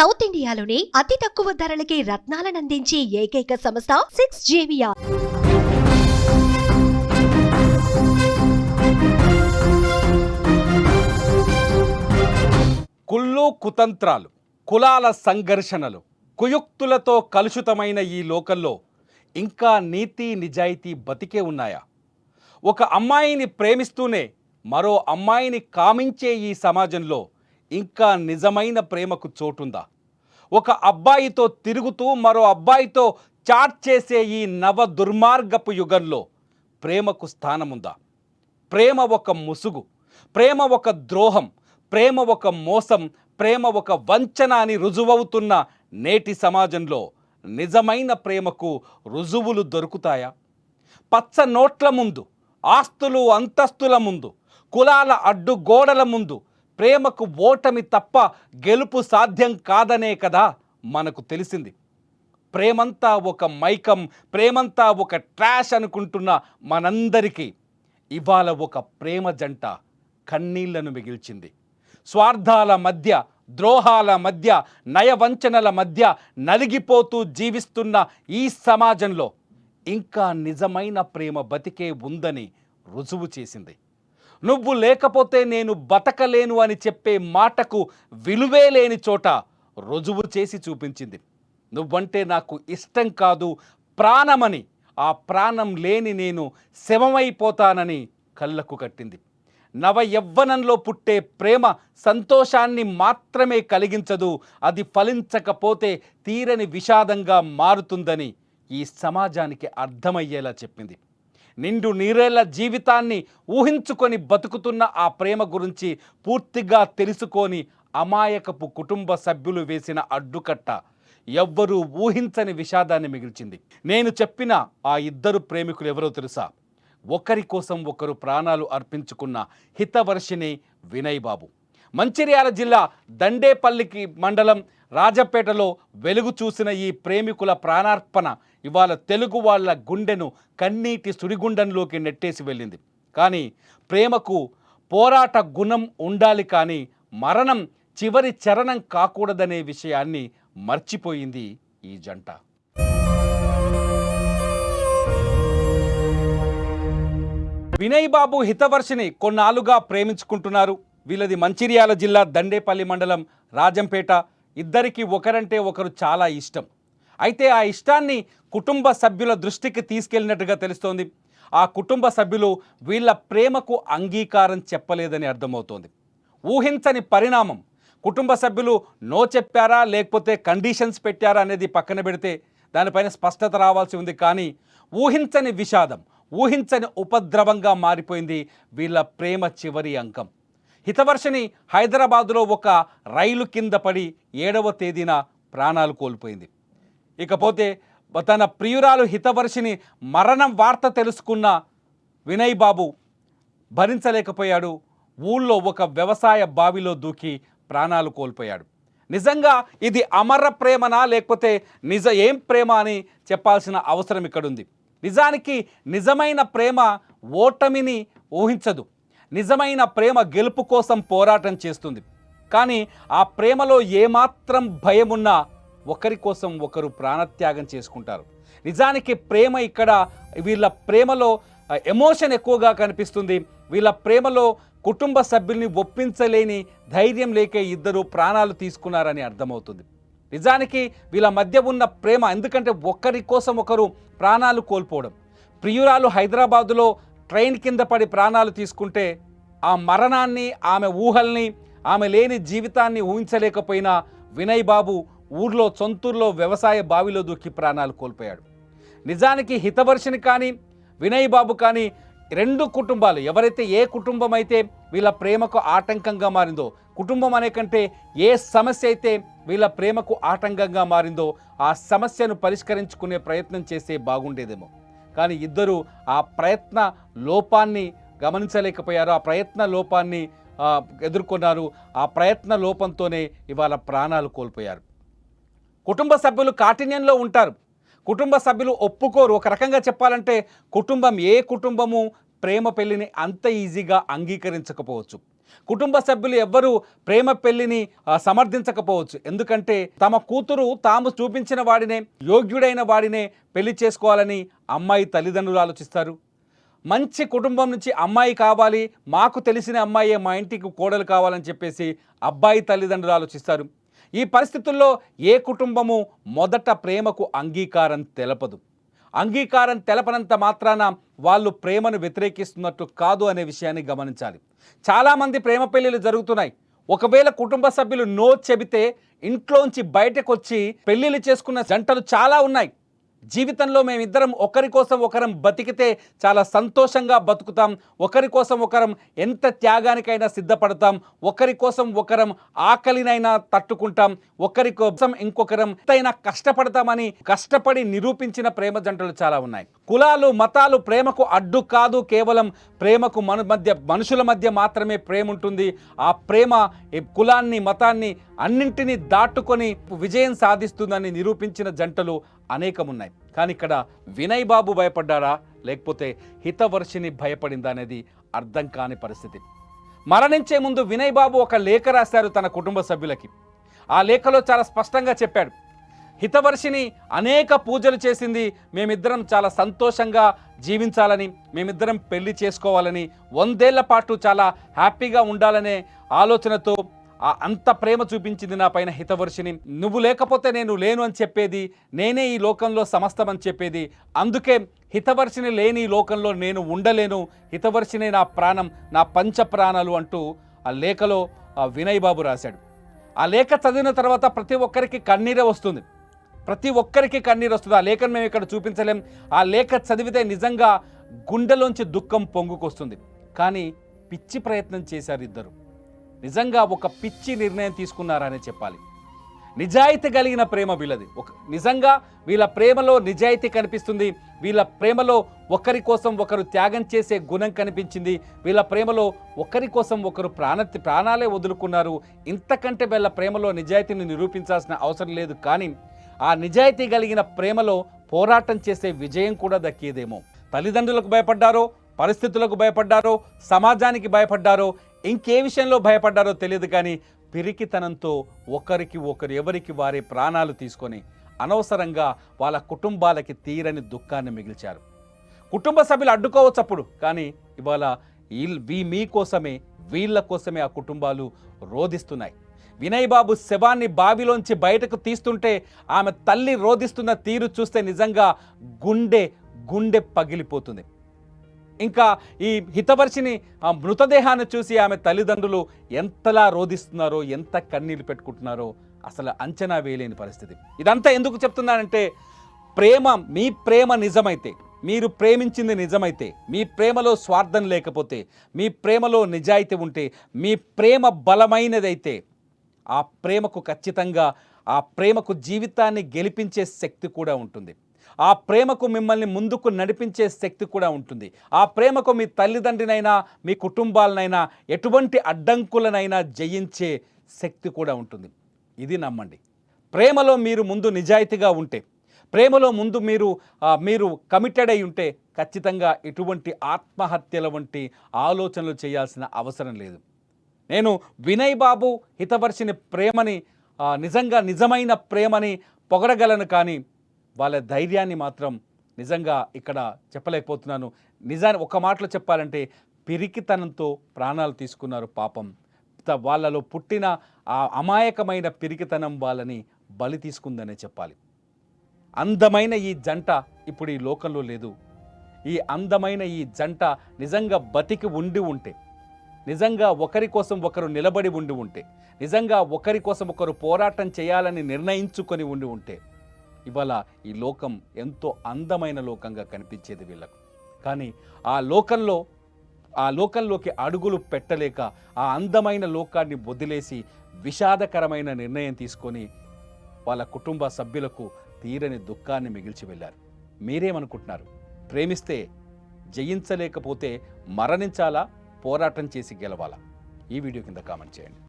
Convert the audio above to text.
South ఇండియాలోని అతి తక్కువ ధరలకి రత్నాలనందించే ఏకైక సంస్థ 6JVR. కుళ్ళు కుతంత్రాలు, కులాల సంఘర్షణలు, కుయుక్తులతో కలుషితమైన ఈ లోకంలో ఇంకా నీతి నిజాయితీ బతికే ఉన్నాయా? ఒక అమ్మాయిని ప్రేమిస్తూనే మరో అమ్మాయిని కామించే ఈ సమాజంలో ఇంకా నిజమైన ప్రేమకు చోటుందా? ఒక అబ్బాయితో తిరుగుతూ మరో అబ్బాయితో చాట్ చేసే ఈ నవ దుర్మార్గపు యుగంలో ప్రేమకు స్థానముందా? ప్రేమ ఒక ముసుగు, ప్రేమ ఒక ద్రోహం, ప్రేమ ఒక మోసం, ప్రేమ ఒక వంచన అని రుజువవుతున్న నేటి సమాజంలో నిజమైన ప్రేమకు రుజువులు దొరుకుతాయా? పచ్చ నోట్ల ముందు, ఆస్తులు అంతస్తుల ముందు, కులాల అడ్డుగోడల ముందు ప్రేమకు ఓటమి తప్ప గెలుపు సాధ్యం కాదనే కదా మనకు తెలిసింది. ప్రేమంతా ఒక మైకం, ప్రేమంతా ఒక ట్రాష్ అనుకుంటున్న మనందరికీ ఇవాళ ఒక ప్రేమ జంట కన్నీళ్లను మిగిల్చింది. స్వార్థాల మధ్య, ద్రోహాల మధ్య, నయవంచనల మధ్య నలిగిపోతూ జీవిస్తున్న ఈ సమాజంలో ఇంకా నిజమైన ప్రేమ బతికే ఉందని రుజువు చేసింది. నువ్వు లేకపోతే నేను బతకలేను అని చెప్పే మాటకు విలువే లేని చోట రుజువు చేసి చూపించింది. నువ్వంటే నాకు ఇష్టం కాదు, ప్రాణమని, ఆ ప్రాణం లేని నేను శవమైపోతానని కళ్ళకు కట్టింది. నవ యవ్వనంలో పుట్టే ప్రేమ సంతోషాన్ని మాత్రమే కలిగించదు, అది ఫలించకపోతే తీరని విషాదంగా మారుతుందని ఈ సమాజానికి అర్థమయ్యేలా చెప్పింది. నిండు నీరేళ్ల జీవితాన్ని ఊహించుకొని బతుకుతున్న ఆ ప్రేమ గురించి పూర్తిగా తెలుసుకొని అమాయకపు కుటుంబ సభ్యులు వేసిన అడ్డుకట్ట ఎవ్వరూ ఊహించని విషాదాన్ని మిగిల్చింది. నేను చెప్పిన ఆ ఇద్దరు ప్రేమికులు ఎవరో తెలుసా? ఒకరి కోసం ఒకరు ప్రాణాలు అర్పించుకున్న హితవర్షిణి, వినయ్ బాబు. మంచిర్యాల జిల్లా దండేపల్లికి మండలం రాజపేటలో వెలుగు చూసిన ఈ ప్రేమికుల ప్రాణార్పణ ఇవాళ తెలుగు వాళ్ళ గుండెను కన్నీటి సుడిగుండంలోకి నెట్టేసి వెళ్ళింది. కానీ ప్రేమకు పోరాట గుణం ఉండాలి, కానీ మరణం చివరి చరణం కాకూడదనే విషయాన్ని మర్చిపోయింది ఈ జంట. వినయ్ బాబు, హితవర్షిని కొన్నాళ్ళుగా ప్రేమించుకుంటున్నారు. వీళ్ళది మంచిర్యాల జిల్లా దండేపల్లి మండలం రాజంపేట. ఇద్దరికి ఒకరంటే ఒకరు చాలా ఇష్టం. అయితే ఆ ఇష్టాన్ని కుటుంబ సభ్యుల దృష్టికి తీసుకెళ్ళినట్టుగా తెలుస్తోంది. ఆ కుటుంబ సభ్యులు వీళ్ళ ప్రేమకు అంగీకారం చెప్పలేదని అర్థమవుతోంది. ఊహించని పరిణామం. కుటుంబ సభ్యులు నో చెప్పారా లేకపోతే కండిషన్స్ పెట్టారా అనేది పక్కన పెడితే దానిపైన స్పష్టత రావాల్సి ఉంది. కానీ ఊహించని విషాదం, ఊహించని ఉపద్రవంగా మారిపోయింది వీళ్ళ ప్రేమ చివరి అంకం. హితవర్షిని హైదరాబాదులో ఒక రైలు కింద పడి 7వ తేదీన ప్రాణాలు కోల్పోయింది. ఇకపోతే తన ప్రియురాలు హితవర్షిని మరణం వార్త తెలుసుకున్న వినయ్ బాబు భరించలేకపోయాడు. ఊళ్ళో ఒక వ్యవసాయ బావిలో దూకి ప్రాణాలు కోల్పోయాడు. నిజంగా ఇది అమర ప్రేమనా లేకపోతే ఏం ప్రేమ అని చెప్పాల్సిన అవసరం ఇక్కడుంది. నిజానికి నిజమైన ప్రేమ ఓటమిని ఊహించదు. నిజమైన ప్రేమ గెలుపు కోసం పోరాటం చేస్తుంది. కానీ ఆ ప్రేమలో ఏమాత్రం భయమున్నా ఒకరి కోసం ఒకరు ప్రాణత్యాగం చేసుకుంటారు. నిజానికి ప్రేమ ఇక్కడ వీళ్ళ ప్రేమలో ఎమోషన్ ఎక్కువగా కనిపిస్తుంది. వీళ్ళ ప్రేమలో కుటుంబ సభ్యుల్ని ఒప్పించలేని ధైర్యం లేకే ఇద్దరు ప్రాణాలు తీసుకున్నారని అర్థమవుతుంది. నిజానికి వీళ్ళ మధ్య ఉన్న ప్రేమ, ఎందుకంటే ఒకరి కోసం ఒకరు ప్రాణాలు కోల్పోవడం. ప్రియురాలు హైదరాబాదులో ట్రైన్ కింద పడి ప్రాణాలు తీసుకుంటే ఆ మరణాన్ని, ఆమె ఊహల్ని, ఆమె లేని జీవితాన్ని ఊహించలేకపోయినా వినయ్ బాబు ఊర్లో సొంతూరులో వ్యవసాయ బావిలో దూకి ప్రాణాలు కోల్పోయాడు. నిజానికి హితవర్షిని కానీ వినయ్ బాబు కానీ రెండు కుటుంబాలు, ఎవరైతే ఏ కుటుంబం అయితే వీళ్ళ ప్రేమకు ఆటంకంగా మారిందో, కుటుంబం అనే కంటే ఏ సమస్య అయితే వీళ్ళ ప్రేమకు ఆటంకంగా మారిందో ఆ సమస్యను పరిష్కరించుకునే ప్రయత్నం చేస్తే బాగుండేదేమో. కానీ ఇద్దరు ఆ ప్రయత్న లోపాన్ని గమనించలేకపోయారు. ఆ ప్రయత్న లోపాన్ని ఎదుర్కొన్నారు. ఆ ప్రయత్న లోపంతోనే ఇవాళ ప్రాణాలు కోల్పోయారు. కుటుంబ సభ్యులు కాఠిన్యంలో ఉంటారు. కుటుంబ సభ్యులు ఒప్పుకోరు. ఒక రకంగా చెప్పాలంటే కుటుంబం, ఏ కుటుంబము ప్రేమ పెళ్లిని అంత ఈజీగా అంగీకరించకపోవచ్చు. కుటుంబ సభ్యులు ఎవ్వరూ ప్రేమ పెళ్లిని సమర్థించకపోవచ్చు. ఎందుకంటే తమ కూతురు తాము చూపించిన వాడినే, యోగ్యుడైన వాడినే పెళ్లి చేసుకోవాలని అమ్మాయి తల్లిదండ్రులు ఆలోచిస్తారు. మంచి కుటుంబం నుంచి అమ్మాయి కావాలి, మాకు తెలిసిన అమ్మాయే మా ఇంటికి కోడలు కావాలని చెప్పేసి అబ్బాయి తల్లిదండ్రులు ఆలోచిస్తారు. ఈ పరిస్థితుల్లో ఏ కుటుంబము మొదట ప్రేమకు అంగీకారం తెలపదు. అంగీకారం తెలపనంత మాత్రాన వాళ్ళు ప్రేమను వ్యతిరేకిస్తున్నట్టు కాదు అనే విషయాన్ని గమనించాలి. చాలామంది ప్రేమ పెళ్ళిళ్ళు జరుగుతున్నాయి. ఒకవేళ కుటుంబ సభ్యులు నో చెబితే ఇంట్లోంచి బయటకు వచ్చి పెళ్ళిళ్ళు చేసుకున్న జంటలు చాలా ఉన్నాయి. జీవితంలో మేమిద్దరం ఒకరి కోసం ఒకరం బతికితే చాలా సంతోషంగా బతుకుతాం, ఒకరి కోసం ఒకరం ఎంత త్యాగానికైనా సిద్ధపడతాం, ఒకరి కోసం ఒకరం ఆకలినైనా తట్టుకుంటాం, ఒకరి కోసం ఇంకొకరం ఎంతైనా కష్టపడతామని కష్టపడి నిరూపించిన ప్రేమ జంటలు చాలా ఉన్నాయి. కులాలు మతాలు ప్రేమకు అడ్డు కాదు, కేవలం ప్రేమకు మనుషుల మధ్య మాత్రమే ప్రేమ ఉంటుంది. ఆ ప్రేమ కులాన్ని మతాన్ని అన్నింటినీ దాటుకొని విజయం సాధిస్తుందని నిరూపించిన జంటలు అనేకమున్నాయి. కానీ ఇక్కడ వినయ్ బాబు భయపడ్డారా లేకపోతే హితవర్షిని భయపడిందా అనేది అర్థం కాని పరిస్థితి. మరణించే ముందు వినయ్ బాబు ఒక లేఖ రాశారు తన కుటుంబ సభ్యులకి. ఆ లేఖలో చాలా స్పష్టంగా చెప్పాడు, హితవర్షిని అనేక పూజలు చేసింది, మేమిద్దరం చాలా సంతోషంగా జీవించాలని, మేమిద్దరం పెళ్లి చేసుకోవాలని, 100 ఏళ్ల పాటు చాలా హ్యాపీగా ఉండాలనే ఆలోచనతో అంత ప్రేమ చూపించింది నా పైన హితవర్షిని. నువ్వు లేకపోతే నేను లేను అని చెప్పేది, నేనే ఈ లోకంలో సమస్తం అని చెప్పేది. అందుకే హితవర్షిని లేని ఈ లోకంలో నేను ఉండలేను, హితవర్షిని నా ప్రాణం, నా పంచ ప్రాణాలు అంటూ ఆ లేఖలో వినయ్ బాబు రాశాడు. ఆ లేఖ చదివిన తర్వాత ప్రతి ఒక్కరికి కన్నీరే వస్తుంది. ప్రతి ఒక్కరికి కన్నీరు వస్తుంది. ఆ లేఖను మేము ఇక్కడ చూపించలేం. ఆ లేఖ చదివితే నిజంగా గుండెలోంచి దుఃఖం పొంగుకొస్తుంది. కానీ పిచ్చి ప్రయత్నం చేశారు ఇద్దరు. నిజంగా ఒక పిచ్చి నిర్ణయం తీసుకున్నారని చెప్పాలి. నిజాయితీ కలిగిన ప్రేమ వీళ్ళది. నిజంగా వీళ్ళ ప్రేమలో నిజాయితీ కనిపిస్తుంది. వీళ్ళ ప్రేమలో ఒకరి కోసం ఒకరు త్యాగం చేసే గుణం కనిపించింది. వీళ్ళ ప్రేమలో ఒకరి కోసం ఒకరు ప్రాణాలే వదులుకున్నారు. ఇంతకంటే వీళ్ళ ప్రేమలో నిజాయితీని నిరూపించాల్సిన అవసరం లేదు. కానీ ఆ నిజాయితీ కలిగిన ప్రేమలో పోరాటం చేసే విజయం కూడా దక్కేదేమో. తల్లిదండ్రులకు భయపడ్డారో, పరిస్థితులకు భయపడ్డారో, సమాజానికి భయపడ్డారో, ఇంకే విషయంలో భయపడ్డారో తెలియదు. కానీ పిరికితనంతో ఒకరికి ఒకరు ఎవరికి వారే ప్రాణాలు తీసుకొని అనవసరంగా వాళ్ళ కుటుంబాలకి తీరని దుఃఖాన్ని మిగిల్చారు. కుటుంబ సభ్యులు అడ్డుకోవచ్చు అప్పుడు, కానీ ఇవాళ మీకోసమే వీళ్ళ కోసమే ఆ కుటుంబాలు రోధిస్తున్నాయి. వినయ్ బాబు శవాన్ని బావిలోంచి బయటకు తీస్తుంటే ఆమె తల్లి రోధిస్తున్న తీరు చూస్తే నిజంగా గుండె పగిలిపోతుంది. ఇంకా ఈ హితవర్షిని మృతదేహాన్ని చూసి ఆమె తల్లిదండ్రులు ఎంతలా రోధిస్తున్నారో, ఎంత కన్నీళ్లు పెట్టుకుంటున్నారో అసలు అంచనా వేయలేని పరిస్థితి. ఇదంతా ఎందుకు చెప్తున్నానంటే, మీ ప్రేమ నిజమైతే, మీరు ప్రేమించింది నిజమైతే, మీ ప్రేమలో స్వార్థం లేకపోతే, మీ ప్రేమలో నిజాయితీ ఉంటే, మీ ప్రేమ బలమైనదైతే ఆ ప్రేమకు ఖచ్చితంగా ఆ ప్రేమకు జీవితాన్ని గెలిపించే శక్తి కూడా ఉంటుంది. ఆ ప్రేమకు మిమ్మల్ని ముందుకు నడిపించే శక్తి కూడా ఉంటుంది. ఆ ప్రేమకు మీ తల్లిదండ్రినైనా మీ కుటుంబాలనైనా ఎటువంటి అడ్డంకులనైనా జయించే శక్తి కూడా ఉంటుంది. ఇది నమ్మండి. ప్రేమలో మీరు ముందు నిజాయితీగా ఉంటే, ప్రేమలో ముందు మీరు కమిటెడ్ అయి ఉంటే ఖచ్చితంగా ఎటువంటి ఆత్మహత్యల వంటి ఆలోచనలు చేయాల్సిన అవసరం లేదు. నేను వినయ్ బాబు హితవర్షిని ప్రేమని నిజంగా నిజమైన ప్రేమని పొగడగలను, కానీ వాళ్ళ ధైర్యాన్ని మాత్రం నిజంగా ఇక్కడ చెప్పలేకపోతున్నాను. నిజాన్ని ఒక మాటలో చెప్పాలంటే పిరికితనంతో ప్రాణాలు తీసుకున్నారు పాపం. వాళ్ళలో పుట్టిన ఆ అమాయకమైన పిరికితనం వాళ్ళని బలి తీసుకుందనే చెప్పాలి. అందమైన ఈ జంట ఇప్పుడు ఈ లోకంలో లేదు. ఈ అందమైన ఈ జంట నిజంగా బతికి ఉంటే, నిజంగా ఒకరి కోసం ఒకరు నిలబడి ఉంటే, నిజంగా ఒకరి కోసం ఒకరు పోరాటం చేయాలని నిర్ణయించుకొని ఉంటే ఇవాళ ఈ లోకం ఎంతో అందమైన లోకంగా కనిపించేది వీళ్ళకు. కానీ ఆ లోకంలోకి అడుగులు పెట్టలేక ఆ అందమైన లోకాన్ని వదిలేసి విషాదకరమైన నిర్ణయం తీసుకొని వాళ్ళ కుటుంబ సభ్యులకు తీరని దుఃఖాన్ని మిగిల్చి వెళ్ళారు. మీరేమనుకుంటున్నారు? ప్రేమిస్తే జయించలేకపోతే మరణించాలా, పోరాటం చేసి గెలవాలా? ఈ వీడియో కింద కామెంట్ చేయండి.